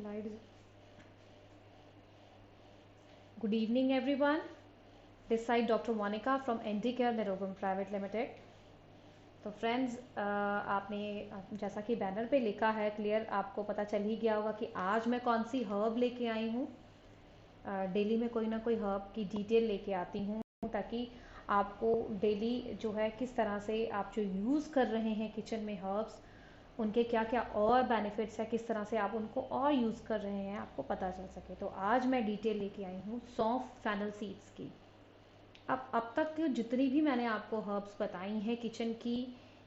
Slides. Good evening, everyone. This side Dr. Monica from ND Care Nerogam Private Limited. तो friends, आपने जैसा कि banner पे लिखा है क्लियर, आपको पता चल ही गया होगा कि आज मैं कौन सी हर्ब लेके आई हूँ। डेली में कोई ना कोई हर्ब की डिटेल लेके आती हूँ ताकि आपको डेली जो है किस तरह से आप जो यूज़ कर रहे हैं किचन में हर्ब्स, उनके क्या क्या और बेनिफिट्स है, किस तरह से आप उनको और यूज़ कर रहे हैं, आपको पता चल सके। तो आज मैं डिटेल लेके आई हूँ सौंफ फैनल सीड्स की। अब तक जितनी भी मैंने आपको हर्ब्स बताई हैं किचन की,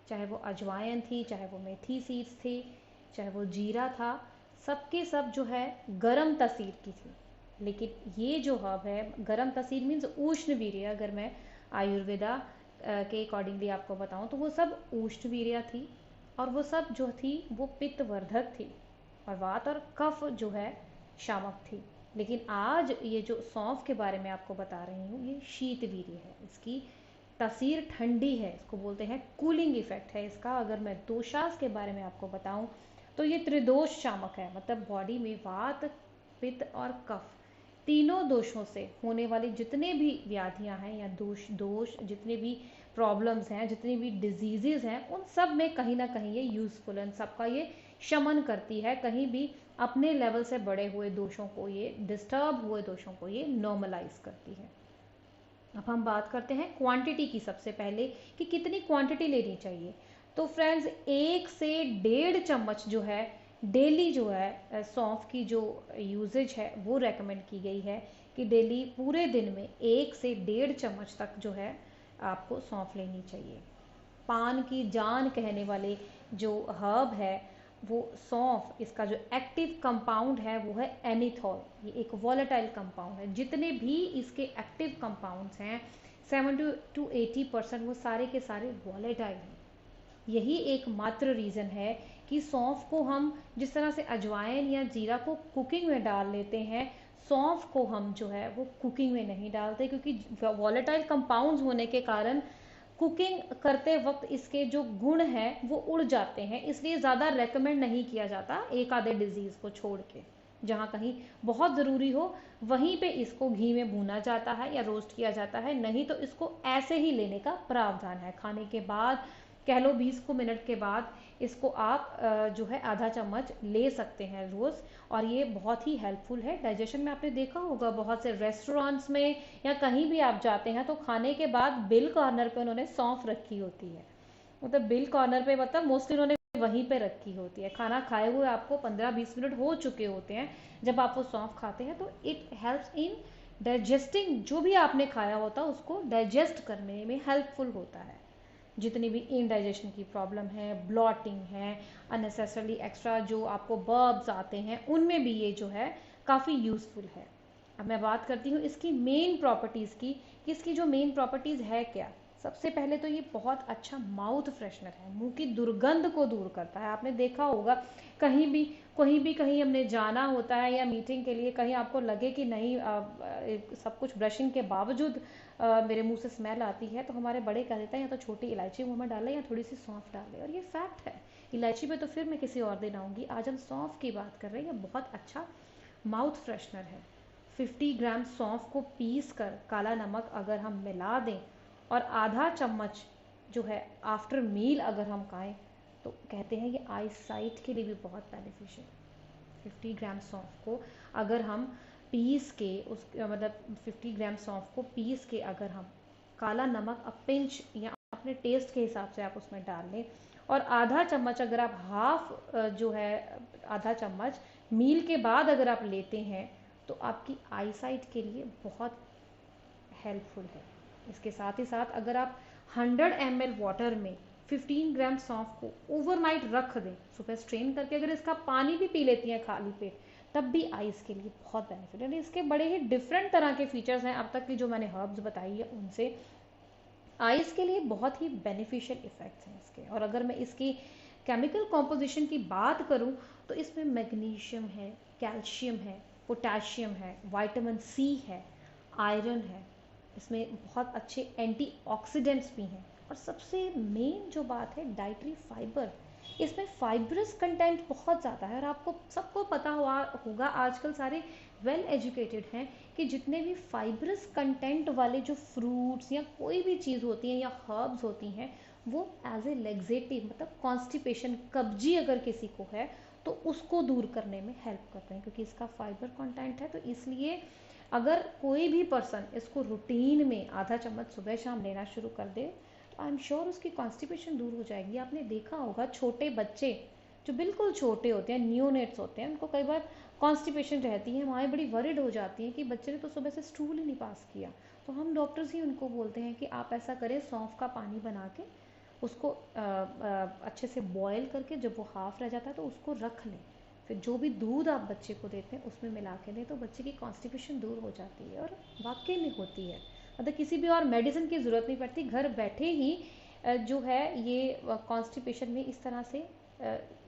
चाहे वो अजवाइन थी, चाहे वो मेथी सीड्स थी, चाहे वो जीरा था, सबके सब जो है गरम तसीर की थी। लेकिन ये जो हर्ब है गरम तसीर मीन्स उष्ण वीर्य, अगर मैं आयुर्वेदा के अकॉर्डिंगली आपको बताऊं तो वो सब उष्ण वीर्य थी, और वो सब जो थी वो पित्तवर्धक थी, और वात और कफ जो है शामक थी। लेकिन आज ये जो सौंफ के बारे में आपको बता रही हूँ ये शीतवीर्य है, इसकी तसीर ठंडी है, इसको बोलते हैं कूलिंग इफेक्ट है इसका। अगर मैं दोषास के बारे में आपको बताऊं तो ये त्रिदोष शामक है, मतलब बॉडी में वात पित्त और कफ तीनों दोषों से होने वाली जितने भी व्याधियां हैं या दोष जितने भी प्रॉब्लम्स हैं, जितनी भी डिजीजेज हैं, उन सब में कहीं ना कहीं ये यूजफुल है, सबका ये शमन करती है। कहीं भी अपने लेवल से बड़े हुए दोषों को ये, डिस्टर्ब हुए दोषों को ये नॉर्मलाइज करती है। अब हम बात करते हैं क्वांटिटी की सबसे पहले कि कितनी क्वांटिटी लेनी चाहिए। तो फ्रेंड्स 1 से 1.5 चम्मच जो है डेली जो है सौंफ की जो यूजेज है वो रेकमेंड की गई है कि डेली पूरे दिन में 1 से 1.5 चम्मच तक जो है आपको सौंफ लेनी चाहिए। पान की जान कहने वाले जो हर्ब है वो सौंफ, इसका जो एक्टिव कंपाउंड है वो है एनिथॉल। ये एक वॉलेटाइल कंपाउंड है, जितने भी इसके एक्टिव कंपाउंड्स हैं 70 to 80% वो सारे के सारे वॉलेटाइल हैं। यही एकमात्र रीज़न है कि सौंफ को हम जिस तरह से अजवाइन या जीरा को कुकिंग में डाल लेते हैं, सौंफ को हम जो है वो कुकिंग में नहीं डालते, क्योंकि वॉलेटाइल कंपाउंड्स होने के कारण कुकिंग करते वक्त इसके जो गुण हैं वो उड़ जाते हैं, इसलिए ज़्यादा रेकमेंड नहीं किया जाता। एक आधे डिजीज़ को छोड़ के जहाँ कहीं बहुत ज़रूरी हो वहीं पे इसको घी में भूना जाता है या रोस्ट किया जाता है, नहीं तो इसको ऐसे ही लेने का प्रावधान है। खाने के बाद कह लो 20 मिनट के बाद इसको आप जो है आधा चम्मच ले सकते हैं रोज़, और ये बहुत ही हेल्पफुल है डाइजेशन में। आपने देखा होगा बहुत से रेस्टोरेंट्स में या कहीं भी आप जाते हैं तो खाने के बाद बिल कॉर्नर पे उन्होंने सौंफ रखी होती है, मतलब बिल कॉर्नर पे मतलब मोस्टली उन्होंने वहीं पे रखी होती है। खाना खाए हुए आपको 15-20 मिनट हो चुके होते हैं जब आप वो सौंफ खाते हैं, तो इट हेल्प्स इन डाइजेस्टिंग, जो भी आपने खाया होता है उसको डाइजेस्ट करने में हेल्पफुल होता है। जितनी भी इनडाइजेशन की प्रॉब्लम है, ब्लॉटिंग है, अननेसेसरली एक्स्ट्रा जो आपको बर्ब्स आते हैं, उनमें भी ये जो है काफ़ी यूज़फुल है। अब मैं बात करती हूँ इसकी मेन प्रॉपर्टीज़ की कि इसकी जो मेन प्रॉपर्टीज़ है क्या। सबसे पहले तो ये बहुत अच्छा माउथ फ्रेशनर है, मुंह की दुर्गंध को दूर करता है। आपने देखा होगा कहीं हमने जाना होता है या मीटिंग के लिए, कहीं आपको लगे कि नहीं सब कुछ ब्रशिंग के बावजूद मेरे मुंह से स्मेल आती है, तो हमारे बड़े कह देते हैं या तो छोटी इलायची मुंह में डालें या थोड़ी सी सौंफ डालें, और ये फैक्ट है। इलायची पे तो फिर मैं किसी और दिन आऊँगी, आज हम सौंफ की बात कर रहे हैं। ये बहुत अच्छा माउथ फ्रेशनर है। 50 ग्राम सौंफ को पीस कर काला नमक अगर हम मिला दें और आधा चम्मच जो है आफ्टर मील अगर हम खाएं, तो कहते हैं ये आई साइट के लिए भी बहुत बेनिफिशियल। 50 ग्राम सौंफ को अगर हम पीस के उस मतलब 50 ग्राम सौंफ को पीस के अगर हम काला नमक पिंच या अपने टेस्ट के हिसाब से आप उसमें डाल लें, और आधा चम्मच अगर आप हाफ जो है आधा चम्मच मील के बाद अगर आप लेते हैं, तो आपकी आई साइट के लिए बहुत हेल्पफुल है। इसके साथ ही साथ अगर आप 100 ml वाटर में 15 ग्राम सौंफ को ओवरनाइट रख दें, सुबह स्ट्रेन करके अगर इसका पानी भी पी लेती हैं खाली पेट, तब भी आइस के लिए बहुत बेनिफिट है। इसके बड़े ही डिफरेंट तरह के फीचर्स हैं अब तक की जो मैंने हर्ब्स बताई है उनसे। आइस के लिए बहुत ही बेनिफिशियल इफ़ेक्ट्स हैं इसके। और अगर मैं इसकी केमिकल कॉम्पोजिशन की बात करूं तो इसमें मैग्नीशियम है, कैल्शियम है, पोटेशियम है, विटामिन सी है, आयरन है, इसमें बहुत अच्छे एंटीऑक्सीडेंट्स भी हैं, और सबसे मेन जो बात है डाइटरी फाइबर। इसमें फाइब्रस कंटेंट बहुत ज़्यादा है और आपको सबको पता हुआ होगा, आजकल सारे वेल एजुकेटेड हैं कि जितने भी फाइब्रस कंटेंट वाले जो फ्रूट्स या कोई भी चीज़ होती है या हर्ब्स होती हैं, वो एज ए लेग्जेटिव, मतलब कॉन्स्टिपेशन, कब्जी अगर किसी को है तो उसको दूर करने में हेल्प करते हैं, क्योंकि इसका फाइबर कंटेंट है। तो इसलिए अगर कोई भी पर्सन इसको रूटीन में आधा चम्मच सुबह शाम लेना शुरू कर दे तो आई एम श्योर उसकी कॉन्स्टिपेशन दूर हो जाएगी। आपने देखा होगा छोटे बच्चे जो बिल्कुल छोटे होते हैं, न्यूनेट्स होते हैं, उनको कई बार कॉन्स्टिपेशन रहती है, माएँ बड़ी वरिड हो जाती हैं कि बच्चे ने तो सुबह से स्टूल ही नहीं पास किया। तो हम डॉक्टर्स ही उनको बोलते हैं कि आप ऐसा करें, सौंफ का पानी बना के उसको अच्छे से बॉयल करके जब वो हाफ रह जाता है तो उसको रख लें, फिर जो भी दूध आप बच्चे को देते हैं उसमें मिला के दें, तो बच्चे की कॉन्स्टिपेशन दूर हो जाती है और वाकई में होती है। मतलब किसी भी और मेडिसिन की ज़रूरत नहीं पड़ती, घर बैठे ही जो है ये कॉन्स्टिपेशन में इस तरह से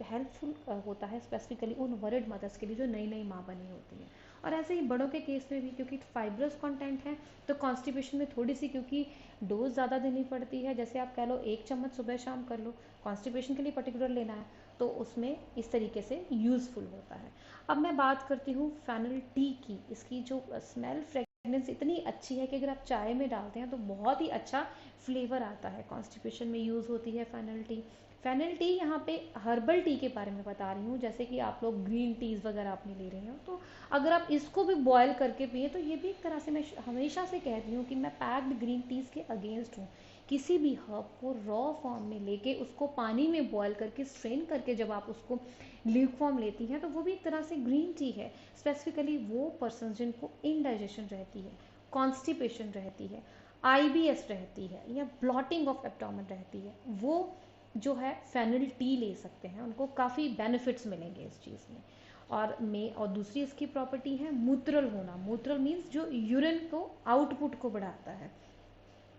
हेल्पफुल होता है, स्पेसिफिकली उन वरिड मदर्स के लिए जो नई नई माँ बनी होती हैं। और ऐसे ही बड़ों के केस में भी, क्योंकि फाइब्रस कंटेंट है तो कॉन्स्टिपेशन में थोड़ी सी, क्योंकि डोज ज़्यादा देनी पड़ती है, जैसे आप कह लो 1 चम्मच सुबह शाम कर लो, कॉन्स्टिपेशन के लिए पर्टिकुलर लेना है तो उसमें इस तरीके से यूज़फुल होता है। अब मैं बात करती हूँ फेनल टी की। इसकी जो स्मेल फ्रेगनेंस इतनी अच्छी है कि अगर आप चाय में डालते हैं तो बहुत ही अच्छा फ्लेवर आता है। कॉन्स्टिपेशन में यूज़ होती है फेनल टी। फेनल टी यहाँ पे हर्बल टी के बारे में बता रही हूँ, जैसे कि आप लोग ग्रीन टीज़ वगैरह अपनी ले रहे हो, तो अगर आप इसको भी बॉयल करके पिए तो ये भी एक तरह से, मैं हमेशा से कहती हूँ कि मैं पैक्ड ग्रीन टीज़ के अगेंस्ट हूँ। किसी भी हर्ब को रॉ फॉर्म में लेके उसको पानी में बॉयल करके स्ट्रेन करके जब आप उसको ल्यूक फॉर्म लेती हैं तो वो भी एक तरह से ग्रीन टी है। स्पेसिफिकली वो पर्सन जिनको इनडाइजेशन रहती है, कॉन्स्टिपेशन रहती है, आईबीएस रहती है या ब्लॉटिंग ऑफ एब्डोमेन रहती है, वो जो है फेनल टी ले सकते हैं, उनको काफ़ी बेनिफिट्स मिलेंगे इस चीज़ में। और दूसरी इसकी प्रॉपर्टी है मूत्रल होना। मूत्रल मीन्स जो यूरिन को आउटपुट को बढ़ाता है।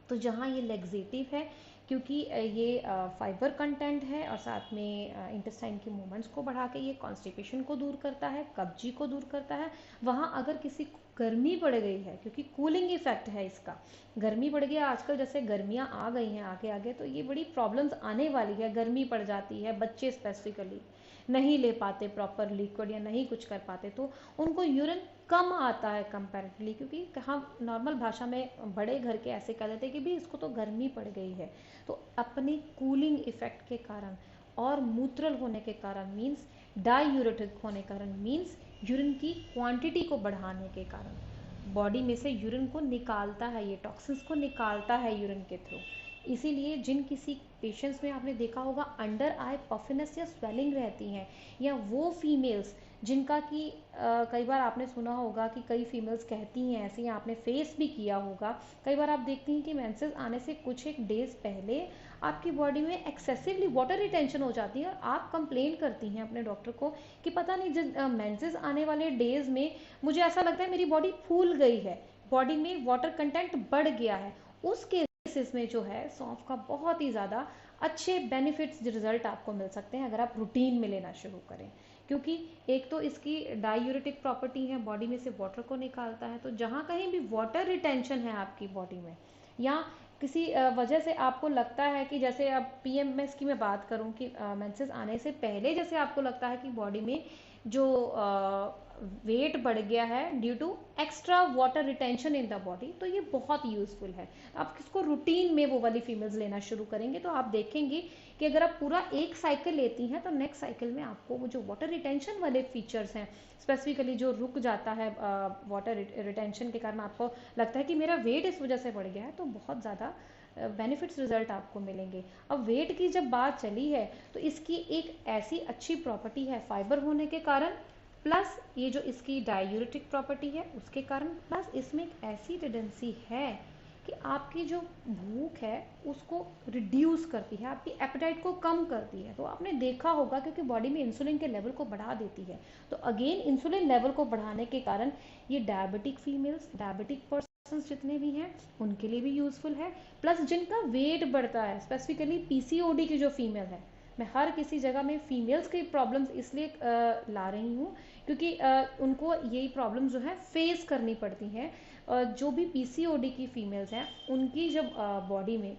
तो जहाँ ये लेग्जेटिव है, क्योंकि ये फाइबर कंटेंट है और साथ में इंटेस्टाइन की मूवमेंट्स को बढ़ा के ये कॉन्स्टिपेशन को दूर करता है, कब्जी को दूर करता है। वहाँ अगर किसी को गर्मी बढ़ गई है, क्योंकि कूलिंग इफेक्ट है इसका, गर्मी बढ़ गया, आजकल जैसे गर्मियाँ आ गई हैं आगे आगे, तो ये बड़ी प्रॉब्लम्स आने वाली है। गर्मी पड़ जाती है, बच्चे स्पेसिफिकली नहीं ले पाते प्रॉपर लिक्विड या नहीं कुछ कर पाते, तो उनको यूरिन कम आता है कंपैरेटिवली, क्योंकि हम नॉर्मल भाषा में बड़े घर के ऐसे कह देते हैं कि भी इसको तो गर्मी पड़ गई है। तो अपनी कूलिंग इफेक्ट के कारण और मूत्रल होने के कारण मीन्स डायूरेटिक होने के कारण मीन्स यूरिन की क्वांटिटी को बढ़ाने के कारण बॉडी में से यूरिन को निकालता है, ये टॉक्सिन्स को निकालता है यूरिन के थ्रू। इसीलिए जिन किसी पेशेंट्स में आपने देखा होगा अंडर आई पफिनेस या स्वेलिंग रहती हैं, या वो फीमेल्स जिनका कि कई बार आपने सुना होगा कि कई फीमेल्स कहती हैं ऐसे, या आपने फेस भी किया होगा, कई बार आप देखती हैं कि मेंसेस आने से कुछ एक डेज पहले आपकी बॉडी में एक्सेसिवली वाटर रिटेंशन हो जाती है और आप कंप्लेन करती हैं अपने डॉक्टर को कि पता नहीं जिस मेंसेस आने वाले डेज में मुझे ऐसा लगता है मेरी बॉडी फूल गई है, बॉडी में वाटर कंटेंट बढ़ गया है। उस केसेस में जो है सौंफ का बहुत ही ज़्यादा अच्छे बेनिफिट्स रिजल्ट आपको मिल सकते हैं अगर आप रूटीन में लेना शुरू करें, क्योंकि एक तो इसकी डायूरेटिक प्रॉपर्टी है, बॉडी में से वाटर को निकालता है। तो जहाँ कहीं भी वाटर रिटेंशन है आपकी बॉडी में, या किसी वजह से आपको लगता है कि जैसे अब पीएमएस की मैं बात करूं कि मेंसेस आने से पहले जैसे आपको लगता है कि बॉडी में जो वेट बढ़ गया है due to extra water retention in the body, तो ये बहुत यूजफुल है। आप इसको रूटीन में वो वाली फीमेल्स लेना शुरू करेंगे तो आप देखेंगे कि अगर आप पूरा एक साइकिल लेती हैं तो नेक्स्ट साइकिल में आपको वो जो वाटर रिटेंशन वाले फीचर्स हैं, स्पेसिफिकली जो रुक जाता है वाटर रिटेंशन के कारण आपको लगता है कि मेरा वेट इस वजह से बढ़ गया है, तो बहुत ज़्यादा बेनिफिट्स रिजल्ट आपको मिलेंगे। अब वेट की जब बात चली है तो इसकी एक ऐसी अच्छी प्रॉपर्टी है फाइबर होने के कारण, प्लस ये जो इसकी डायूरेटिक प्रॉपर्टी है उसके कारण, प्लस इसमें एक ऐसी टेंडेंसी है कि आपकी जो भूख है उसको रिड्यूस करती है, आपकी एपेटाइट को कम करती है। तो आपने देखा होगा क्योंकि बॉडी में इंसुलिन के लेवल को बढ़ा देती है, तो अगेन इंसुलिन लेवल को बढ़ाने के कारण ये डायबिटिक फीमेल्स, डायबिटिक पर्सन जितने भी हैं उनके लिए भी यूजफुल है। प्लस जिनका वेट बढ़ता है, स्पेसिफिकली पीसीओडी की जो फीमेल है, मैं हर किसी जगह में फीमेल्स की प्रॉब्लम्स इसलिए ला रही हूँ क्योंकि उनको यही प्रॉब्लम जो है फेस करनी पड़ती हैं। जो भी पीसीओडी की फीमेल्स हैं उनकी जब बॉडी में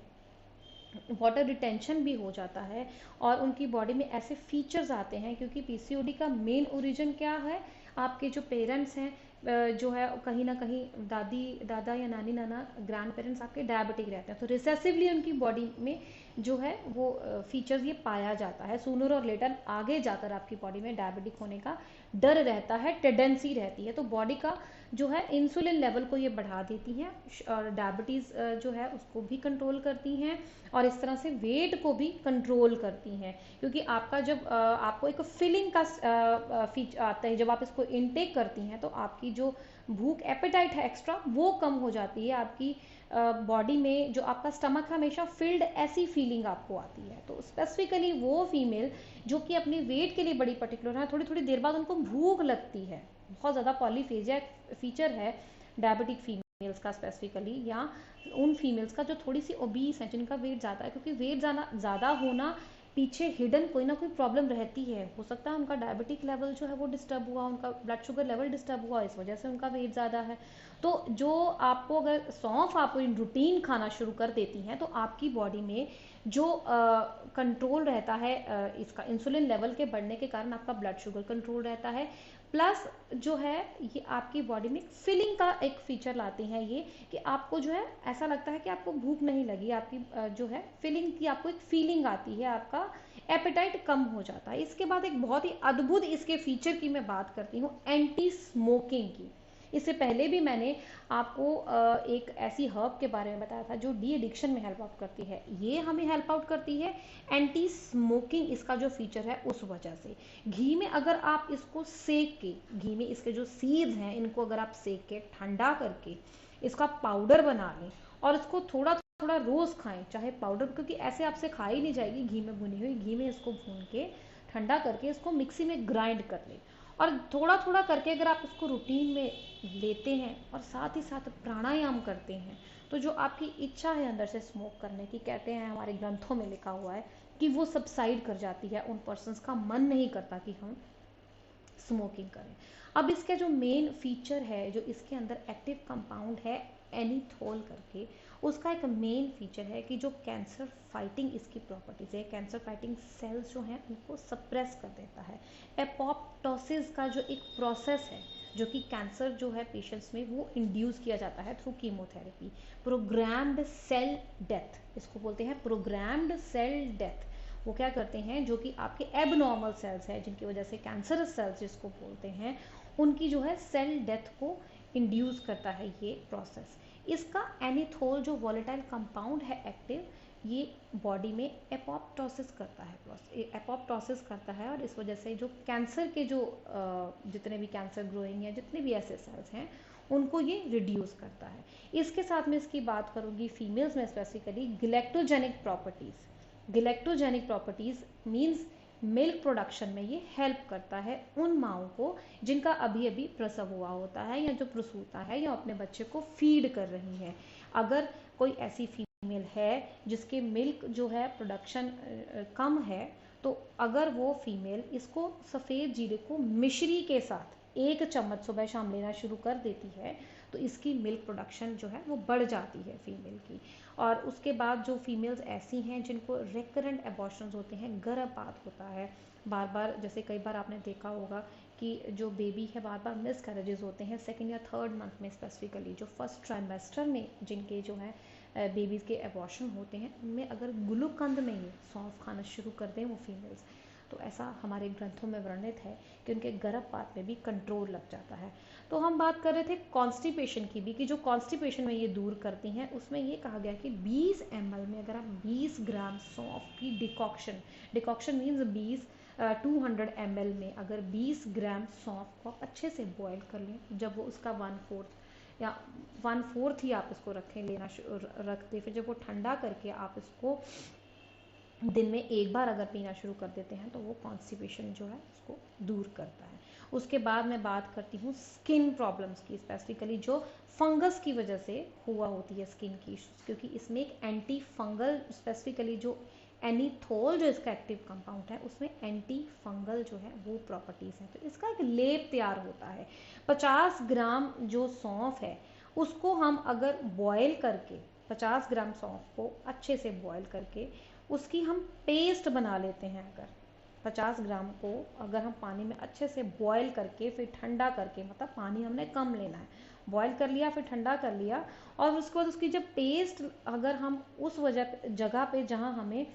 वाटर रिटेंशन भी हो जाता है और उनकी बॉडी में ऐसे फीचर्स आते हैं, क्योंकि पीसीओडी का मेन ओरिजिन क्या है, आपके जो पेरेंट्स हैं जो है कहीं ना कहीं दादी दादा या नानी नाना ग्रैंड पेरेंट्स आपके डायबिटिक रहते हैं, तो रिसेसिवली उनकी बॉडी में जो है वो फीचर्स ये पाया जाता है। सूनर और लेटर आगे जाकर आपकी बॉडी में डायबिटिक होने का डर रहता है, टेंडेंसी रहती है, तो बॉडी का जो है इंसुलिन लेवल को ये बढ़ा देती हैं और डायबिटीज़ जो है उसको भी कंट्रोल करती हैं और इस तरह से वेट को भी कंट्रोल करती हैं। क्योंकि आपका जब आपको एक फिलिंग का फीच आता है, जब आप इसको इनटेक करती हैं तो आपकी जो भूख एपेटाइट है एक्स्ट्रा वो कम हो जाती है, आपकी बॉडी में जो आपका स्टमक हमेशा फिल्ड ऐसी फीलिंग आपको आती है। तो स्पेसिफिकली वो फीमेल जो कि अपने वेट के लिए बड़ी पर्टिकुलर है, थोड़ी थोड़ी देर बाद उनको भूख लगती है, बहुत ज़्यादा पॉलीफेजिया फीचर है डायबिटिक फीमेल्स का स्पेसिफिकली, या उन फीमेल्स का जो थोड़ी सी ओबीस है, जिनका वेट ज़्यादा है, क्योंकि वेट ज़्यादा होना पीछे हिडन कोई ना कोई प्रॉब्लम रहती है, हो सकता है उनका डायबिटिक लेवल जो है वो डिस्टर्ब हुआ, उनका ब्लड शुगर लेवल डिस्टर्ब हुआ, इस वजह से उनका वेट ज़्यादा है। तो जो आपको अगर सौंफ आप इन रूटीन खाना शुरू कर देती हैं तो आपकी बॉडी में जो कंट्रोल रहता है इसका इंसुलिन लेवल के बढ़ने के कारण आपका ब्लड शुगर कंट्रोल रहता है, प्लस जो है ये आपकी बॉडी में फिलिंग का एक फीचर लाती हैं ये, कि आपको जो है ऐसा लगता है कि आपको भूख नहीं लगी, आपकी जो है फिलिंग की आपको एक फीलिंग आती है, आपका एपेटाइट कम हो जाता है। इसके बाद एक बहुत ही अद्भुत इसके फीचर की मैं बात करती हूँ, एंटी स्मोकिंग की। इससे पहले भी मैंने आपको एक ऐसी हर्ब के बारे में बताया था जो डी एडिक्शन में हेल्प आउट करती है, ये हमें हेल्प आउट करती है एंटी स्मोकिंग, इसका जो फीचर है उस वजह से। घी में अगर आप इसको सेक के, घी में इसके जो सीड्स हैं इनको अगर आप सेक के ठंडा करके इसका पाउडर बना लें और इसको थोड़ा थोड़ा रोज खाएं, चाहे पाउडर, क्योंकि ऐसे आपसे खाई नहीं जाएगी घी में भुनी हुई, घी में इसको भून के ठंडा करके इसको मिक्सी में ग्राइंड कर लें और थोड़ा थोड़ा करके अगर आप इसको रूटीन में लेते हैं और साथ ही साथ प्राणायाम करते हैं, तो जो आपकी इच्छा है अंदर से स्मोक करने की, कहते हैं हमारे ग्रंथों में लिखा हुआ है कि वो सबसाइड कर जाती है, उन पर्सन्स का मन नहीं करता कि हम स्मोकिंग करें। अब इसका जो मेन फीचर है, जो इसके अंदर एक्टिव कंपाउंड है एनीथोल करके, उसका एक मेन फीचर है कि जो कैंसर फाइटिंग इसकी प्रॉपर्टीज है, कैंसर फाइटिंग सेल्स जो हैं उनको सप्रेस कर देता है। एपोप्टोसिस का जो एक प्रोसेस है जो कि कैंसर जो है पेशेंट्स में वो इंड्यूस किया जाता है through chemotherapy, programmed cell death इसको बोलते हैं, प्रोग्राम्ड सेल डेथ। वो क्या करते हैं, जो कि आपके एबनॉर्मल सेल्स हैं जिनकी वजह से कैंसरस सेल्स जिसको बोलते हैं, उनकी जो है सेल डेथ को इंड्यूस करता है ये प्रोसेस। इसका एनीथोल जो वॉलेटाइल कंपाउंड है एक्टिव, ये बॉडी में एपोप्टोसिस करता है, एपोप्टोसिस करता है, और इस वजह से जो कैंसर के जो जितने भी कैंसर ग्रोइंग है, जितने भी ऐसे सेल्स हैं, उनको ये रिड्यूस करता है। इसके साथ में इसकी बात करूँगी फीमेल्स में specifically galactogenic properties. Galactogenic properties means milk production में ये हेल्प करता है उन माओं को जिनका अभी अभी प्रसव हुआ होता है या जो प्रसूता है या अपने बच्चे को फीड कर रही है। अगर कोई ऐसी फीमेल है जिसके मिल्क जो है प्रोडक्शन कम है, तो अगर वो फीमेल इसको सफ़ेद जीरे को मिश्री के साथ 1 चम्मच सुबह शाम लेना शुरू कर देती है, तो इसकी मिल्क प्रोडक्शन जो है वो बढ़ जाती है फीमेल की। और उसके बाद जो फीमेल्स ऐसी हैं जिनको रिकरेंट एबॉर्शंस होते हैं, गर्भपात होता है बार बार, जैसे कई बार आपने देखा होगा कि जो बेबी है बार बार मिस कैरेजेस होते हैं सेकेंड या थर्ड मंथ में, स्पेसिफिकली जो फर्स्ट ट्राइमेस्टर में जिनके जो है बेबीज़ के एबॉर्शन होते हैं, उनमें अगर गुलूकंद में ये सौंफ खाना शुरू कर दें वो फीमेल्स, तो ऐसा हमारे ग्रंथों में वर्णित है कि उनके गर्भपात में भी कंट्रोल लग जाता है। तो हम बात कर रहे थे कॉन्स्टिपेशन की भी, कि जो कॉन्स्टिपेशन में ये दूर करती हैं, उसमें ये कहा गया कि 20 ml में अगर आप 20 ग्राम सौंफ की डिकॉक्शन, डिकॉक्शन मीन्स 200 ml में अगर 20 ग्राम सौंफ को आप अच्छे से बॉयल कर लें, जब वो उसका 1/4 या 1/4 ही आप इसको रखें, लेना रख दें, फिर जब वो ठंडा करके आप इसको दिन में एक बार अगर पीना शुरू कर देते हैं, तो वो कॉन्स्टिपेशन जो है उसको दूर करता है। उसके बाद मैं बात करती हूँ स्किन प्रॉब्लम्स की, स्पेसिफिकली जो फंगस की वजह से हुआ होती है स्किन की इश्यूज, क्योंकि इसमें एक एंटी फंगल, स्पेसिफिकली जो एनीथोल जो इसका एक्टिव कंपाउंड है उसमें एंटी फंगल जो है वो प्रॉपर्टीज़ हैं। तो इसका एक लेप तैयार होता है। 50 ग्राम जो सौंफ है उसको हम अगर बॉयल करके 50 ग्राम सौंफ को अच्छे से बॉईल करके उसकी हम पेस्ट बना लेते हैं। अगर 50 ग्राम को अगर हम पानी में अच्छे से बॉईल करके फिर ठंडा करके, मतलब पानी हमने कम लेना है, बॉईल कर लिया फिर ठंडा कर लिया, और उसके बाद उसकी जब पेस्ट अगर हम उस जगह पे जहाँ हमें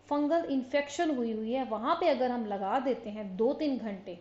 फंगल इन्फेक्शन हुई है वहाँ पे अगर हम लगा देते हैं 2-3 घंटे,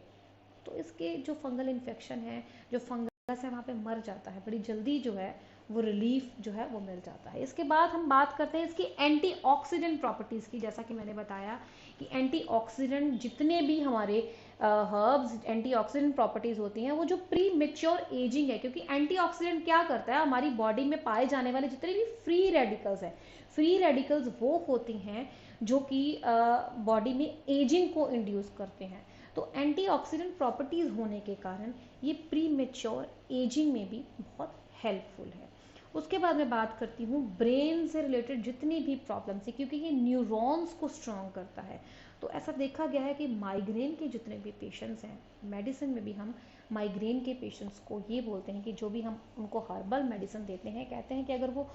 तो इसके जो फंगल इन्फेक्शन है, जो फंगस है, वहाँ पे मर जाता है, बड़ी जल्दी जो है वो रिलीफ जो है वो मिल जाता है। इसके बाद हम बात करते हैं इसकी एंटीऑक्सीडेंट प्रॉपर्टीज़ की। जैसा कि मैंने बताया कि एंटीऑक्सीडेंट जितने भी हमारे हर्ब्स एंटीऑक्सीडेंट प्रॉपर्टीज़ होती हैं, वो जो प्री मेच्योर एजिंग है, क्योंकि एंटीऑक्सीडेंट क्या करता है, हमारी बॉडी में पाए जाने वाले जितने भी फ्री रेडिकल्स हैं, फ्री रेडिकल्स वो होती हैं जो कि बॉडी में एजिंग को इंड्यूस करते हैं। तो एंटीऑक्सीडेंट प्रॉपर्टीज़ होने के कारण ये प्री मेच्योर एजिंग में भी बहुत हेल्पफुल है। उसके बाद मैं बात करती हूँ ब्रेन से रिलेटेड जितनी भी प्रॉब्लम्स है, क्योंकि ये न्यूरॉन्स को स्ट्रॉन्ग करता है। तो ऐसा देखा गया है कि माइग्रेन के जितने भी पेशेंट्स हैं, मेडिसिन में भी हम माइग्रेन के पेशेंट्स को ये बोलते हैं कि जो भी हम उनको हर्बल मेडिसिन देते हैं, कहते हैं कि अगर वो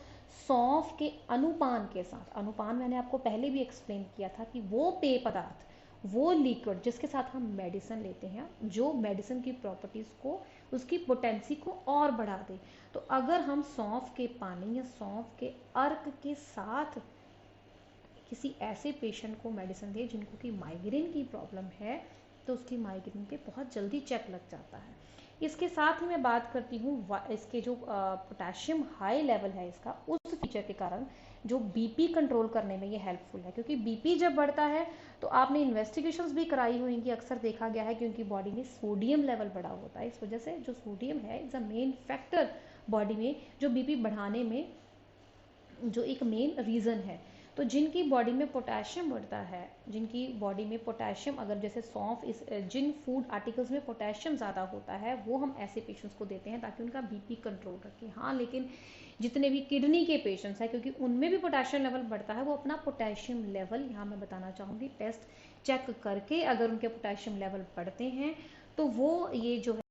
सौंफ के अनुपान के साथ, अनुपान मैंने आपको पहले भी एक्सप्लेन किया था कि वो पेय पदार्थ, वो लिक्विड जिसके साथ हम मेडिसिन लेते हैं, जो मेडिसिन की प्रॉपर्टीज़ को, उसकी पोटेंसी को और बढ़ा दे। तो अगर हम सौंफ के पानी या सौंफ के अर्क के साथ किसी ऐसे पेशेंट को मेडिसिन दें जिनको कि माइग्रेन की प्रॉब्लम है, तो उसकी माइग्रेन पे बहुत जल्दी चेक लग जाता है। इसके साथ ही मैं बात करती हूँ इसके जो पोटेशियम हाई लेवल है इसका, उस फीचर के कारण जो बीपी कंट्रोल करने में ये हेल्पफुल है। क्योंकि बीपी जब बढ़ता है तो आपने इन्वेस्टिगेशंस भी कराई हुई कि अक्सर देखा गया है कि उनकी बॉडी में सोडियम लेवल बढ़ा होता है। इस वजह से जो सोडियम है is a main factor body में जो बीपी बढ़ाने में जो एक मेन रीज़न है। तो जिनकी बॉडी में पोटेशियम बढ़ता है, जिनकी बॉडी में पोटेशियम, अगर जैसे सौंफ, इस जिन फूड आर्टिकल्स में पोटेशियम ज़्यादा होता है वो हम ऐसे पेशेंट्स को देते हैं ताकि उनका बीपी कंट्रोल रखें। हाँ, लेकिन जितने भी किडनी के पेशेंट्स हैं, क्योंकि उनमें भी पोटेशियम लेवल बढ़ता है, वो अपना पोटेशियम लेवल, यहाँ मैं बताना चाहूँगी, टेस्ट चेक करके अगर उनके पोटेशियम लेवल बढ़ते हैं तो वो ये जो है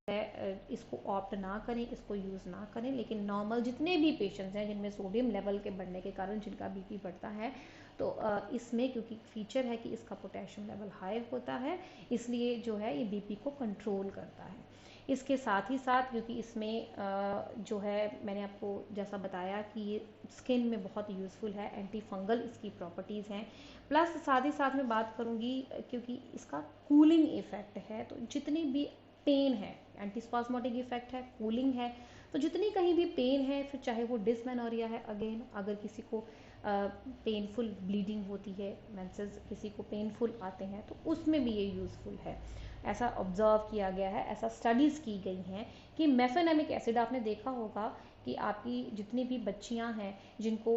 इसको ऑप्ट ना करें, इसको यूज़ ना करें। लेकिन नॉर्मल जितने भी पेशेंट्स हैं जिनमें सोडियम लेवल के बढ़ने के कारण जिनका बीपी बढ़ता है, तो इसमें क्योंकि फीचर है कि इसका पोटेशियम लेवल हाई होता है, इसलिए जो है ये बीपी को कंट्रोल करता है। इसके साथ ही साथ क्योंकि इसमें जो है मैंने आपको जैसा बताया कि ये स्किन में बहुत यूज़फुल है, एंटी फंगल इसकी प्रॉपर्टीज़ हैं। प्लस साथ ही साथ मैं बात करूँगी क्योंकि इसका कूलिंग इफ़ेक्ट है, तो जितनी भी पेन है, एंटीस्पास्मोटिक इफेक्ट है, कूलिंग है, तो जितनी कहीं भी पेन है, फिर चाहे वो डिसमेनोरिया है, अगेन अगर किसी को पेनफुल ब्लीडिंग होती है, मेंसेस किसी को पेनफुल आते हैं, तो उसमें भी ये यूज़फुल है। ऐसा ऑब्जर्व किया गया है, ऐसा स्टडीज़ की गई हैं कि मेफेनेमिक एसिड, आपने देखा होगा कि आपकी जितनी भी बच्चियां हैं जिनको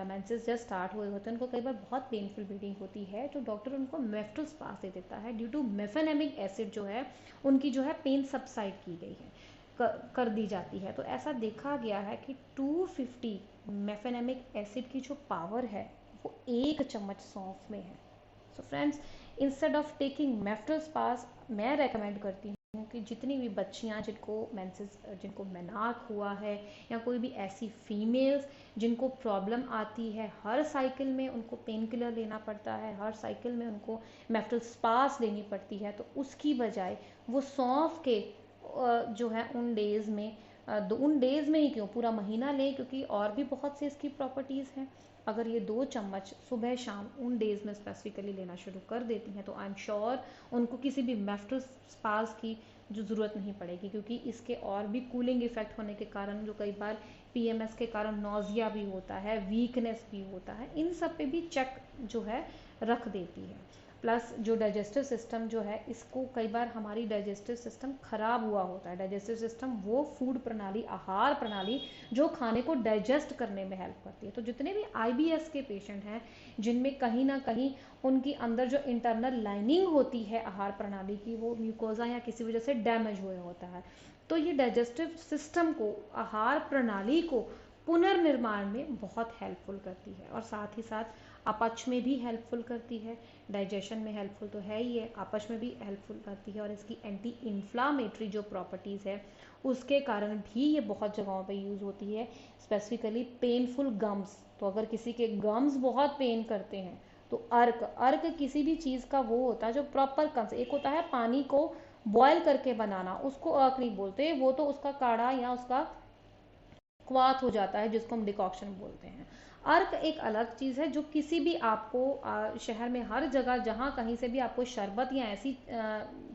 मेंसेस जस्ट स्टार्ट हुए होते हैं, उनको कई बार बहुत पेनफुल ब्लीडिंग होती है, तो डॉक्टर उनको मेफ्टोस्पास दे देता है। ड्यू टू मेफेनेमिक एसिड जो है उनकी जो है पेन सबसाइड की गई है, कर दी जाती है। तो ऐसा देखा गया है कि 250 मेफेनेमिक एसिड की जो पावर है वो 1 चम्मच सौंफ में है। So friends, instead of taking मेफ्टोस्पास, मैं रेकमेंड करती हूँ कि जितनी भी बच्चियाँ जिनको मेंसेस, जिनको मेनार्क हुआ है, या कोई भी ऐसी फीमेल्स जिनको प्रॉब्लम आती है, हर साइकिल में उनको पेन किलर लेना पड़ता है, हर साइकिल में उनको मेफ्टोस्पास लेनी पड़ती है, तो उसकी बजाय वो सौंफ के जो है उन डेज़ में, उन डेज़ में ही क्यों, पूरा महीना लें, क्योंकि और भी बहुत सी इसकी प्रॉपर्टीज़ हैं। अगर ये 2 चम्मच सुबह शाम उन डेज़ में स्पेसिफिकली लेना शुरू कर देती हैं, तो आई एम श्योर उनको किसी भी मेफ्टोस्पास की जो ज़रूरत नहीं पड़ेगी, क्योंकि इसके और भी कूलिंग इफेक्ट होने के कारण जो कई बार पीएमएस के कारण नौजिया भी होता है, वीकनेस भी होता है, इन सब पे भी चेक जो है रख देती है। प्लस जो डाइजेस्टिव सिस्टम जो है, इसको कई बार हमारी डाइजेस्टिव सिस्टम खराब हुआ होता है। डाइजेस्टिव सिस्टम वो फूड प्रणाली, आहार प्रणाली जो खाने को डाइजेस्ट करने में हेल्प करती है। तो जितने भी आईबीएस के पेशेंट हैं जिनमें कहीं ना कहीं उनकी अंदर जो इंटरनल लाइनिंग होती है आहार प्रणाली की, वो म्यूकोजा या किसी वजह से डैमेज हुआ होता है, तो ये डाइजेस्टिव सिस्टम को, आहार प्रणाली को पुनर्निर्माण में बहुत हेल्पफुल करती है। और साथ ही साथ अपच में भी हेल्पफुल करती है, डाइजेशन में हेल्पफुल तो है ही है, अपच में भी हेल्पफुल करती है, और इसकी एंटी इन्फ्लामेटरी जो प्रॉपर्टीज़ है उसके कारण भी ये बहुत जगहों पे यूज़ होती है, स्पेसिफिकली पेनफुल गम्स। तो अगर किसी के गम्स बहुत पेन करते हैं तो अर्क अर्क किसी भी चीज़ का वो होता है जो प्रॉपर कंस, एक होता है पानी को बॉयल करके बनाना, उसको अर्क नहीं बोलते, वो तो उसका काढ़ा या उसका क्वाथ हो जाता है जिसको हम डिकॉक्शन बोलते हैं। अर्क एक अलग चीज़ है जो किसी भी आपको शहर में हर जगह जहाँ कहीं से भी आपको शरबत या ऐसी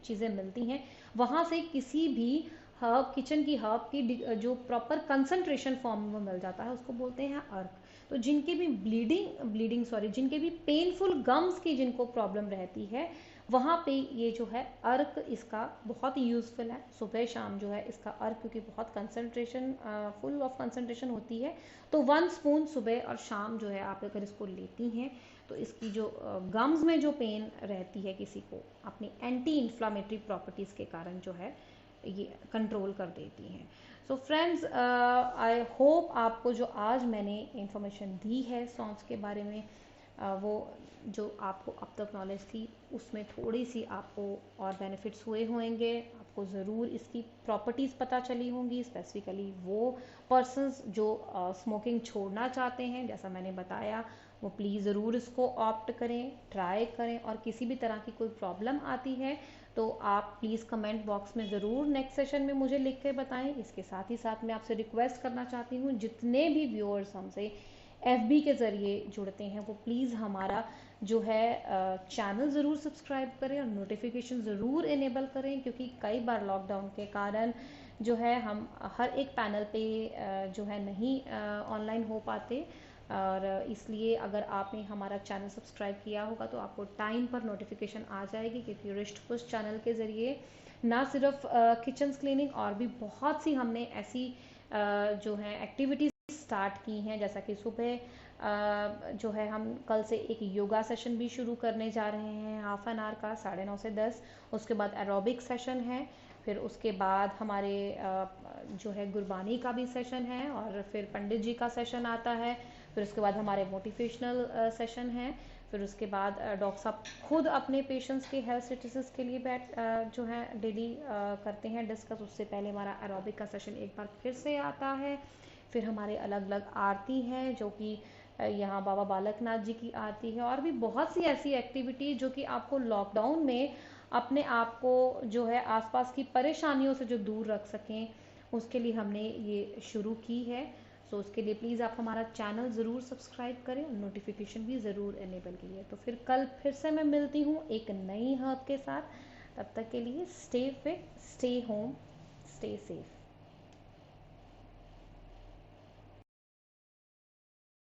चीज़ें मिलती हैं वहाँ से किसी भी हर्ब, किचन की हर्ब की जो प्रॉपर कंसंट्रेशन फॉर्म में मिल जाता है उसको बोलते हैं अर्क। तो जिनके भी ब्लीडिंग सॉरी, जिनके भी पेनफुल गम्स की जिनको प्रॉब्लम रहती है वहाँ पे ये जो है अर्क इसका बहुत यूज़फुल है। सुबह शाम जो है इसका अर्क, क्योंकि बहुत कंसंट्रेशन फुल ऑफ कंसंट्रेशन होती है, तो 1 स्पून सुबह और शाम जो है आप अगर इसको लेती हैं तो इसकी जो गम्स में जो पेन रहती है किसी को, अपनी एंटी इन्फ्लामेटरी प्रॉपर्टीज़ के कारण जो है ये कंट्रोल कर देती हैं। सो फ्रेंड्स, आई होप आपको जो आज मैंने इंफॉर्मेशन दी है सॉन्ग्स के बारे में, वो जो आपको अब तक नॉलेज थी उसमें थोड़ी सी आपको और बेनिफिट्स हुए होंगे, आपको ज़रूर इसकी प्रॉपर्टीज़ पता चली होंगी, स्पेसिफिकली वो पर्सन्स जो स्मोकिंग छोड़ना चाहते हैं, जैसा मैंने बताया वो प्लीज़ ज़रूर इसको ऑप्ट करें, ट्राई करें, और किसी भी तरह की कोई प्रॉब्लम आती है तो आप प्लीज़ कमेंट बॉक्स में ज़रूर नेक्स्ट सेशन में मुझे लिख के बताएं। इसके साथ ही साथ मैं आपसे रिक्वेस्ट करना चाहती हूँ, जितने भी व्यूअर्स हमसे FB के ज़रिए जुड़ते हैं वो प्लीज़ हमारा जो है चैनल ज़रूर सब्सक्राइब करें और नोटिफिकेशन ज़रूर इनेबल करें, क्योंकि कई बार लॉकडाउन के कारण जो है हम हर एक पैनल पे जो है नहीं ऑनलाइन हो पाते, और इसलिए अगर आपने हमारा चैनल सब्सक्राइब किया होगा तो आपको टाइम पर नोटिफिकेशन आ जाएगी, क्योंकि रिस्ट पुश चैनल के ज़रिए ना सिर्फ किचन क्लीनिंग और भी बहुत सी हमने ऐसी जो है एक्टिविटीज़ स्टार्ट की हैं, जैसा कि सुबह जो है हम कल से एक योगा सेशन भी शुरू करने जा रहे हैं, हाफ एन आवर का, 9:30 से 10। उसके बाद एरोबिक सेशन है, फिर उसके बाद हमारे जो है गुरबानी का भी सेशन है, और फिर पंडित जी का सेशन आता है, फिर उसके बाद हमारे मोटिवेशनल सेशन है, फिर उसके बाद डॉक्टर साहब खुद अपने पेशेंट्स के हेल्थ स्टेटस के लिए जो है डेली करते हैं डिस्कस। उससे पहले हमारा एरोबिक का सेशन एक बार फिर से आता है, फिर हमारे अलग अलग आरती हैं जो कि यहाँ बाबा बालकनाथ जी की आरती है, और भी बहुत सी ऐसी एक्टिविटी जो कि आपको लॉकडाउन में अपने आप को जो है आसपास की परेशानियों से जो दूर रख सकें उसके लिए हमने ये शुरू की है। सो उसके लिए प्लीज़ आप हमारा चैनल ज़रूर सब्सक्राइब करें और नोटिफिकेशन भी ज़रूर इनेबल कीजिए। तो फिर कल फिर से मैं मिलती हूँ एक नई हर्ब के साथ, तब तक के लिए stay fit, stay home, stay safe.